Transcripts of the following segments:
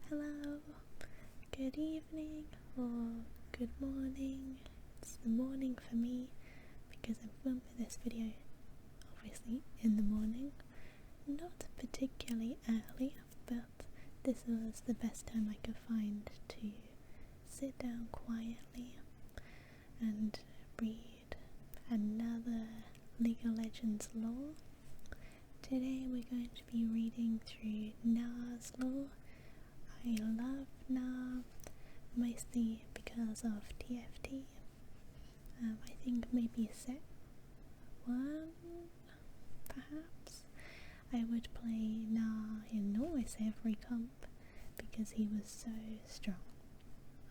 Hello, good evening or good morning. It's the morning for me because I'm filming this video obviously in the morning. Not particularly early, but this was the best time I could find to sit down quietly and read another League of Legends lore. Today we're going to be reading through Gnar's lore. I love Gnar, mostly because of TFT. I think maybe set 1, perhaps. I would play Gnar in almost every comp because he was so strong.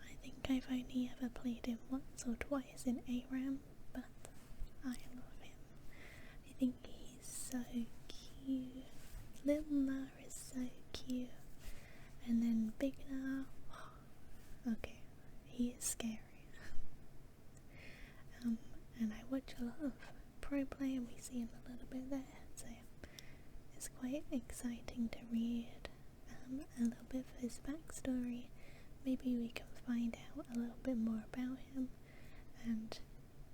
I think I've only ever played him once or twice in ARAM, but I love him. I think he's so cute. Little Gnar is so cute. And then Big Gnar, okay, he is scary. And I watch a lot of pro play and we see him a little bit there, so it's quite exciting to read a little bit of his backstory. Maybe we can find out a little bit more about him and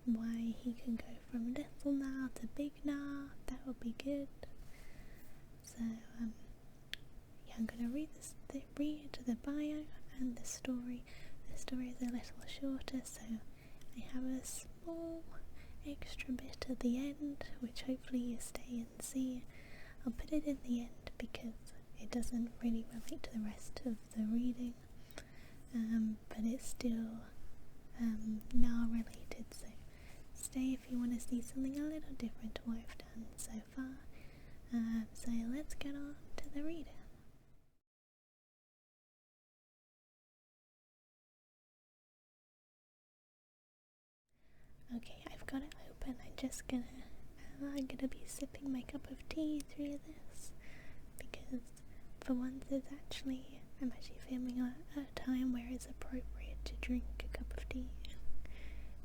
why he can go from Little Gnar to Big Gnar. That would be good. So yeah, I'm gonna read the bio and the story. The story is a little shorter, so I have a small extra bit at the end, which hopefully you stay and see. I'll put it in the end because it doesn't really relate to the rest of the reading, but it's still Gnar related, so stay if you want to see something a little different to what I've done so far. So let's get on to the reading. Okay, I've got it open. I'm gonna be sipping my cup of tea through this because for once I'm actually filming at a time where it's appropriate to drink a cup of tea.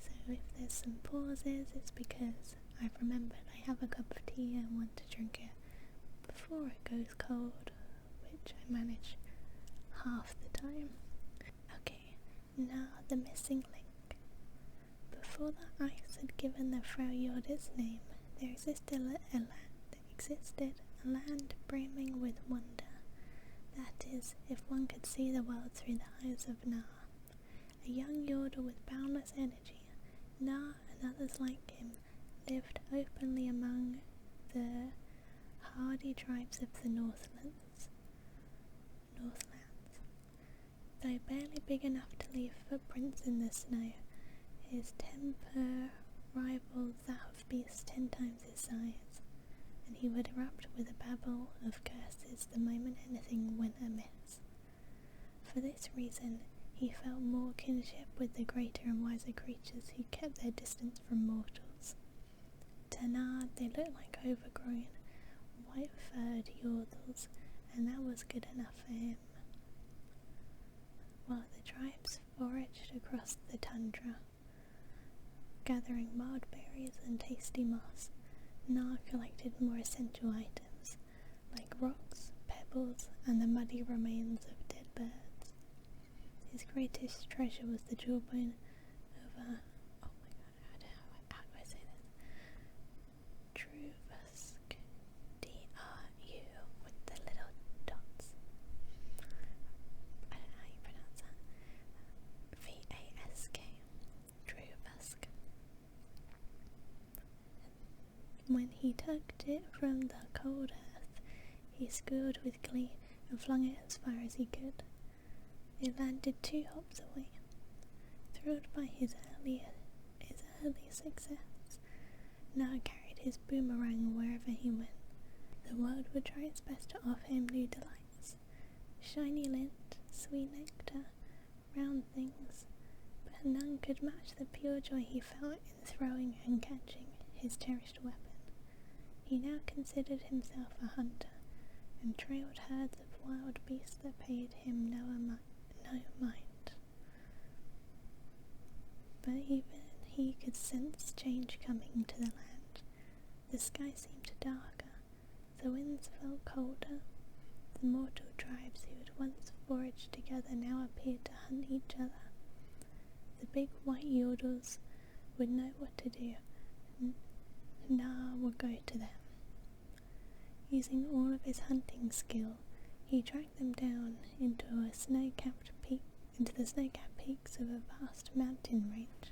So if there's some pauses, it's because I've remembered I have a cup of tea and want to drink it before it goes cold, which I manage half the time. Okay, now the missing link. Before the ice had given the Freljord its name, there existed a land brimming with wonder. That is, if one could see the world through the eyes of Gnar. A young Yorder with boundless energy, Gnar and others like him lived openly among the hardy tribes of the Northlands. Though barely big enough to leave footprints in the snow, his temper rivaled that of beasts 10 times his size, and he would erupt with a babble of curses the moment anything went amiss. For this reason, he felt more kinship with the greater and wiser creatures who kept their distance from mortals. To Gnar, they looked like overgrown, white-furred yordles, and that was good enough for him. While the tribes foraged across the tundra, gathering wild berries and tasty moss, Gnar collected more essential items, like rocks, pebbles, and the muddy remains of dead birds. His greatest treasure was the jawbone of a... oh my god, how do I say this? Druvask. D-R-U with the little dots. I don't know how you pronounce that. V-A-S-K. Druvask. When he tugged it from the cold earth, he squealed with glee and flung it as far as he could. It landed 2 hops away. Thrilled by his early success, Gnar carried his boomerang wherever he went. The world would try its best to offer him new delights. Shiny lint, sweet nectar, round things, but none could match the pure joy he felt in throwing and catching his cherished weapon. He now considered himself a hunter, and trailed herds of wild beasts that paid him no mind. But even he could sense change coming to the land. The sky seemed darker, the winds felt colder. The mortal tribes who had once foraged together now appeared to hunt each other. The big white yordles would know what to do. Gnar would go to them. Using all of his hunting skill, he tracked them down into the snow-capped peaks of a vast mountain range,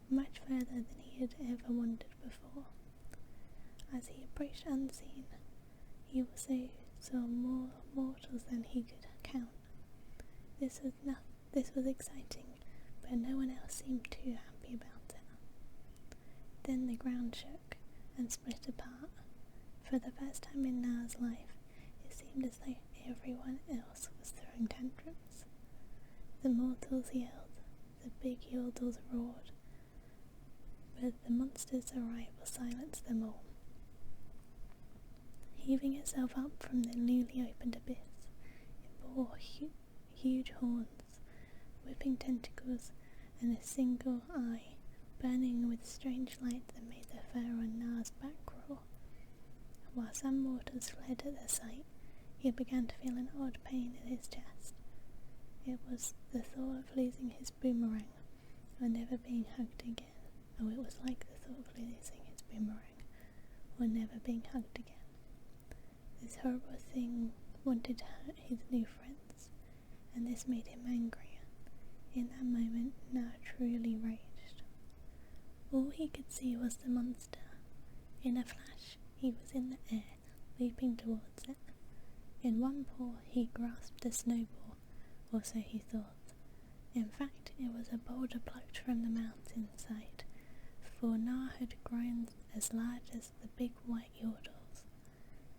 much further than he had ever wandered before. As he approached unseen, he also saw more mortals than he could count. This was exciting, but no one else seemed too happy about it. Then the ground shook and split apart. For the first time in Gnar's life, it seemed as though everyone else was throwing tantrums. The mortals yelled, the big yordles roared, but the monster's arrival silenced them all. Heaving itself up from the newly opened abyss, it bore huge horns, whipping tentacles, and a single eye, burning with strange light that made the fur on Gnar's back crawl. While some mortals fled at the sight, he began to feel an odd pain in his chest. It was the thought of losing his boomerang, or never being hugged again. Oh, it was like the thought of losing his boomerang, or never being hugged again. This horrible thing wanted to hurt his new friends, and this made him angry. In that moment, Gnar truly raged. All he could see was the monster. In a flash, he was in the air, leaping towards it. In one paw, he grasped a snowball, or so he thought. In fact, it was a boulder plucked from the mountainside, for Gnar had grown as large as the big white yordles.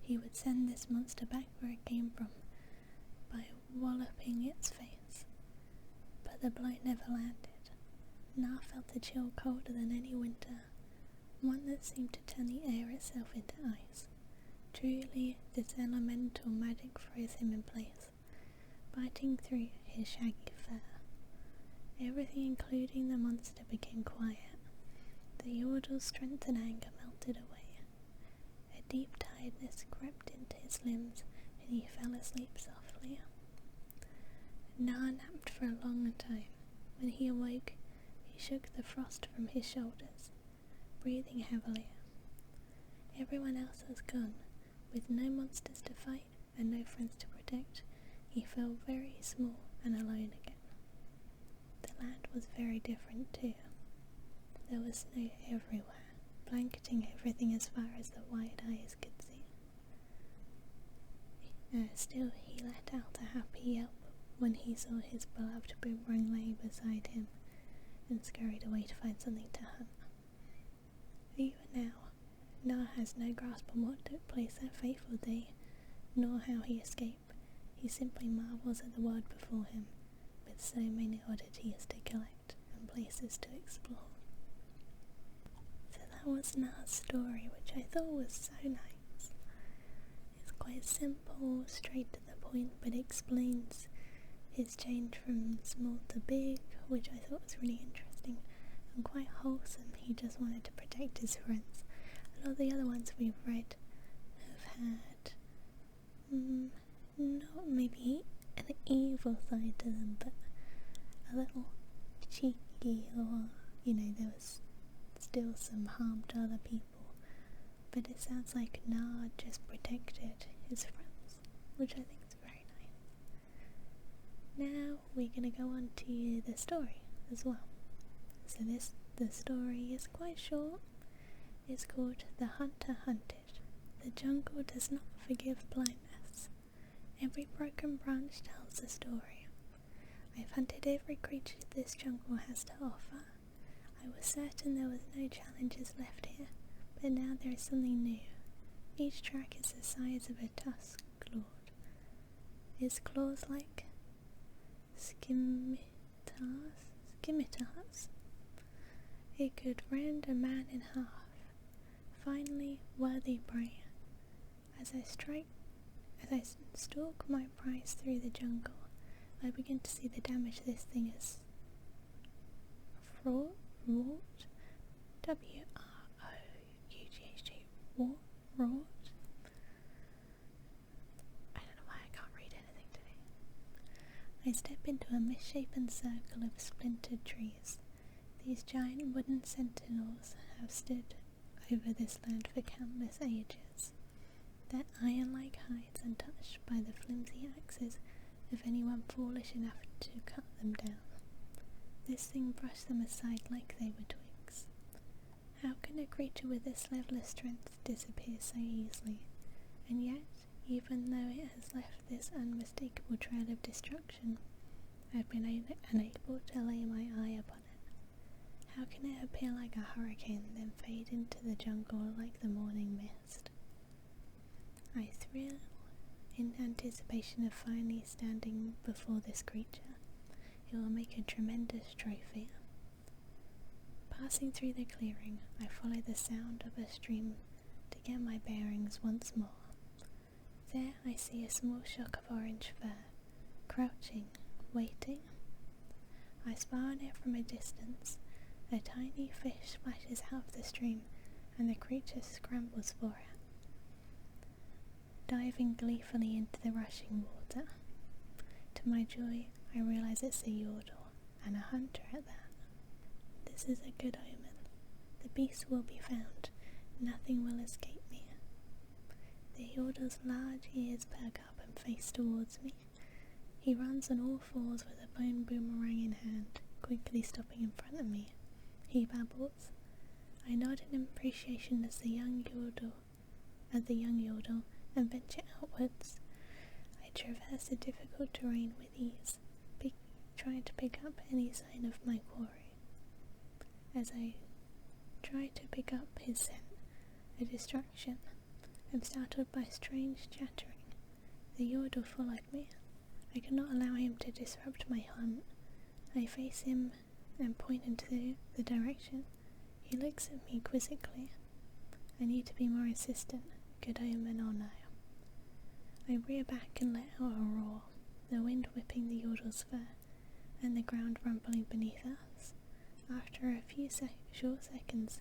He would send this monster back where it came from, by walloping its face. But the blow never landed. Gnar felt a chill colder than any winter, one that seemed to turn the air itself into ice. Truly, this elemental magic froze him in place, biting through his shaggy fur. Everything, including the monster, became quiet. The yordle's strength and anger melted away. A deep tiredness crept into his limbs, and he fell asleep softly. Gnar napped for a long time. When he awoke, he shook the frost from his shoulders, breathing heavily. Everyone else was gone. With no monsters to fight and no friends to protect, he felt very small and alone again. The land was very different too. There was snow everywhere, blanketing everything as far as the wide eyes could see. Still, he let out a happy yelp when he saw his beloved boomerang laying beside him, and scurried away to find something to hunt. Even now, Gnar has no grasp on what took place that fateful day, nor how he escaped. He simply marvels at the world before him, with so many oddities to collect and places to explore. So that was Gnar's story, which I thought was so nice. It's quite simple, straight to the point, but explains his change from small to big, which I thought was really interesting and quite wholesome. He just wanted to protect his friends. A lot of the other ones we've read have had not maybe an evil side to them, but a little cheeky, or there was still some harm to other people. But it sounds like Gnar just protected his friends, which I think is very nice. Now we're going to go on to the story as well. So the story is quite short. It's called The Hunter Hunted. The jungle does not forgive blindness. Every broken branch tells a story. I've hunted every creature this jungle has to offer. I was certain there was no challenges left here, but now there is something new. Each track is the size of a tusked clawed. Its claws like scimitars. It could rend a man in half. Finally, worthy prey. As I stalk my prize through the jungle, I begin to see the damage this thing has wrought. W-R-O-U-G-H-T. Wrought. I don't know why I can't read anything today. I step into a misshapen circle of splintered trees. These giant wooden sentinels have stood over this land for countless ages, their iron-like hides untouched by the flimsy axes of anyone foolish enough to cut them down. This thing brushed them aside like they were twigs. How can a creature with this level of strength disappear so easily? And yet, even though it has left this unmistakable trail of destruction, I've been unable to lay my eye upon it. How can it appear like a hurricane, then fade into the jungle like the morning mist? I thrill in anticipation of finally standing before this creature. It will make a tremendous trophy. Passing through the clearing, I follow the sound of a stream to get my bearings once more. There I see a small shock of orange fur, crouching, waiting. I spy on it from a distance. A tiny fish splashes out of the stream, and the creature scrambles for it, diving gleefully into the rushing water. To my joy, I realize it's a yordle, and a hunter at that. This is a good omen. The beast will be found. Nothing will escape me. The yordle's large ears perk up and face towards me. He runs on all fours with a bone boomerang in hand, quickly stopping in front of me. He babbles. I nod in appreciation as the young yordle, and venture outwards. I traverse the difficult terrain with ease, trying to pick up any sign of my quarry. As I try to pick up his scent, a distraction, I'm startled by strange chattering. The yordle followed me. I cannot allow him to disrupt my hunt. I face him and point into the direction. He looks at me quizzically. I need to be more insistent, good omen or no. I rear back and let out a roar, the wind whipping the yordle's fur, and the ground rumbling beneath us. After a few short seconds,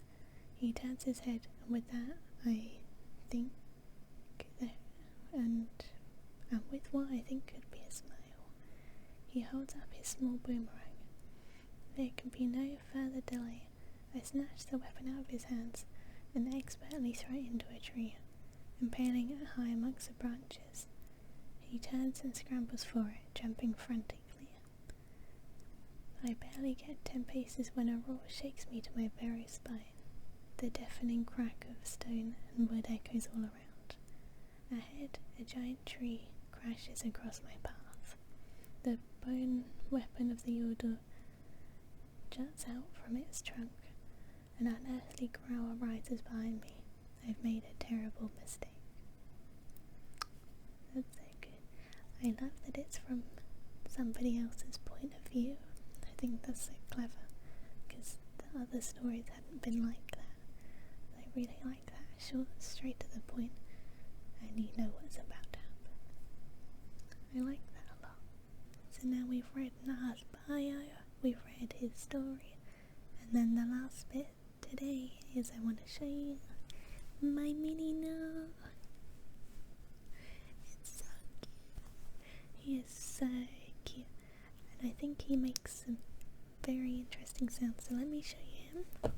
he turns his head, and with that, I think and with what I think could be a smile, he holds up his small boomerang. There can be no further delay. I snatch the weapon out of his hands and expertly throw it into a tree, impaling it high amongst the branches. He turns and scrambles for it, jumping frantically. I barely get 10 paces when a roar shakes me to my very spine. The deafening crack of stone and wood echoes all around. Ahead, a giant tree crashes across my path. The bone weapon of the yordle juts out from its trunk. An unearthly growl rises behind me. I've made a terrible mistake. That's so good. I love that it's from somebody else's point of view. I think that's so clever, because the other stories hadn't been like that. I really like that. Short, straight to the point, and you know what's about to happen. I like that a lot. So now we've read Gnar's bio, we've read his story, and then the last bit today is I want to show you my mini Gnar. It's so cute. He is so cute, and I think he makes some very interesting sounds, so let me show you him.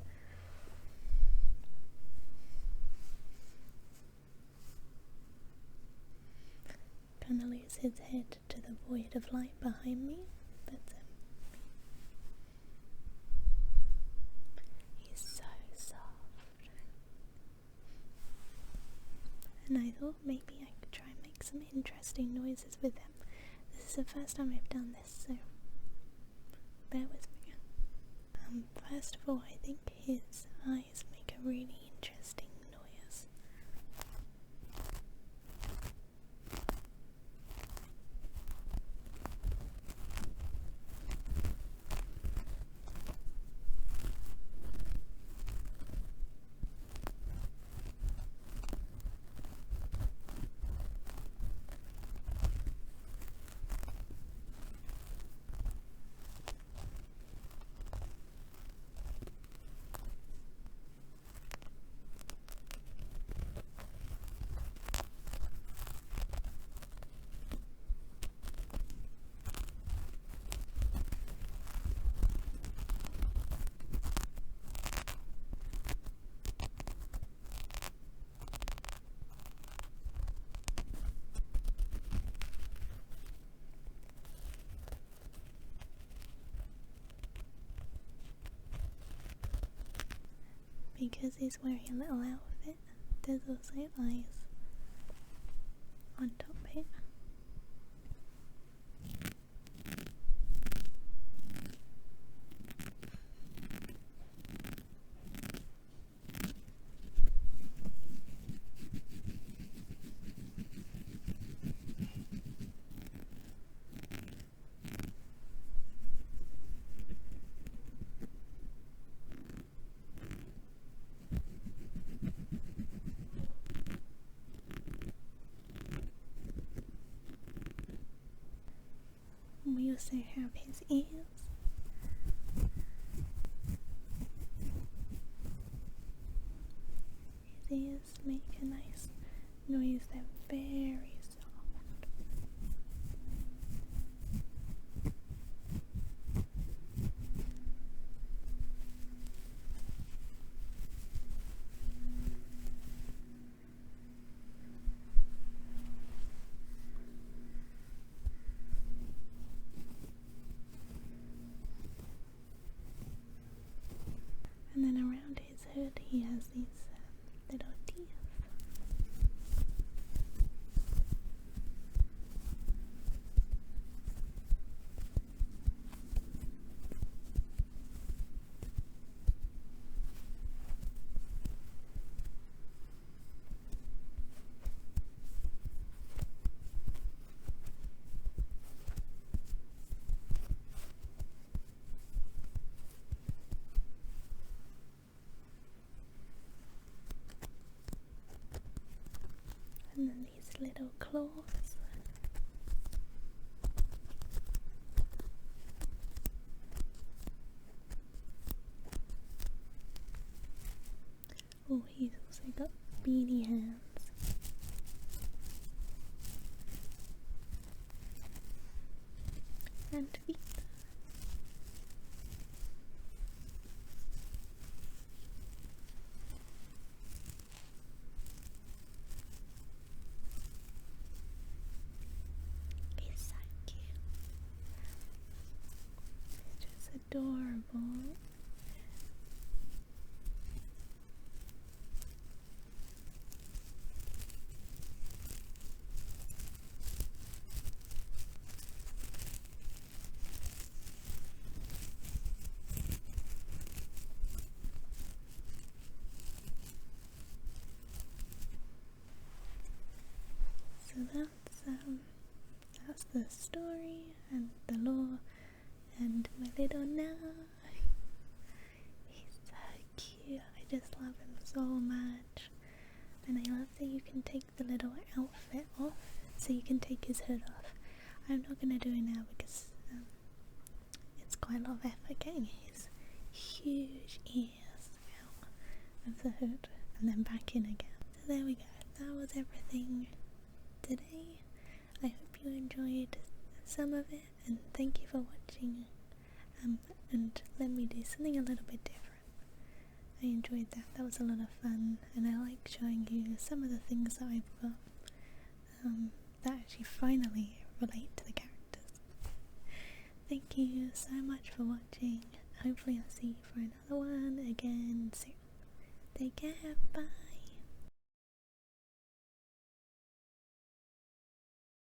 Kind of lose his head to the void of light behind me, but he's so soft. And I thought maybe I could try and make some interesting noises with him. This is the first time I've done this, so bear with me. First of all, I think his eyes make a really interesting noise. because he's wearing a little outfit, there's also eyes on top here. We also have his ears. His ears make a nice noise, they're very soft. And then around his hood he has these little teeth. And then these little claws. Oh, he's also got beady hands. And feet. He's so cute. He's just adorable. So that's the story and the lore and my little Gnar. He's so cute. I just love him so much. And I love that you can take the little outfit off, so you can take his hood off. I'm not going to do it now because it's quite a lot of effort getting his huge ears out of the hood and then back in again. So there we go. That was everything today. I hope you enjoyed some of it, and thank you for watching, and let me do something a little bit different. I enjoyed that. That was a lot of fun, and I like showing you some of the things that I've got that actually finally relate to the characters. Thank you so much for watching. Hopefully I'll see you for another one again soon. Take care, bye.